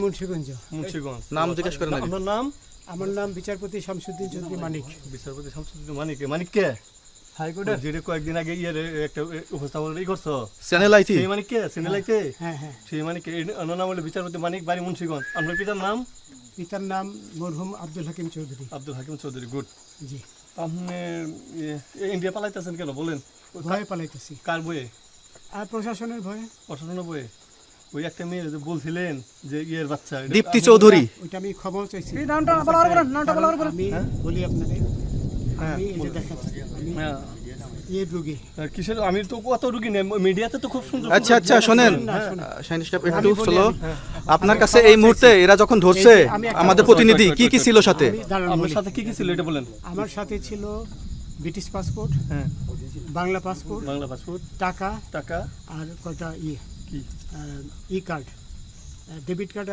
মুন্সিগঞ্জ। মুন্সিগঞ্জ। নাম জিজ্ঞেস করেন আগে। আপনার নাম? আমার নাম বিচারপতি শামসুদ্দিন চৌধুরী মানিক। বিচারপতি শামসুদ্দিন মানিক। মানিক কে? হাইকোর্টের যেটা কয়েকদিন আগে একটা উপস্থাপন করছো চ্যানেল আইতি। সেই মানিক কে? সিনেলাইতে? হ্যাঁ হ্যাঁ। সেই মানিক ওনার নাম হলো বিচারপতি মানিক, বাড়ি মুন্সিগঞ্জ। আপনার পিতার নাম? পিতার নাম মরহুম আব্দুল হাকিম চৌধুরী। আব্দুল হাকিম চৌধুরী। গুড। জি। আপনি ইন্ডিয়া পালাইতেছেন কেন বলেন? ভয়ে পালাইতেছি। কার বইয়ে? আর প্রশাসনের ভয়ে। প্রশাসনের বইয়ে? ওই একটা মেয়ে যে বলছিলেন যে ইয়ের বাচ্চা, দীপ্তি চৌধুরী। ওইটা আমি খবর চাইছি। নামটা বলার পরে নামটা বলার পরে আমি বলি আপনাকে, আমি এই যে দেখেন আমি হ্যাঁ এই রোগী। কিসের? আমি তো কত রুগী নেই, মিডিয়াতে তো খুব সুন্দর। আচ্ছা আচ্ছা শোনেন শাহিন সাহেব একটু আমি বলি, স্লো। হ্যাঁ। আপনার কাছে এই মুহূর্তে এরা যখন ধরছে আমি একটা আমাদের কথা প্রতিনিধি কি কি ছিল সাথে? আমি দাঁড়ান আপনার বলি। সাথে কি কি ছিল এটা বলেন। আমার সাথে ছিল ব্রিটিশ পাসপোর্ট, হ্যাঁ, বাংলা পাসপোর্ট, বাংলা পাসপোর্ট, টাকা টাকা, আর কয়টা কি ই কার্ড, ডেবিট কার্ড আর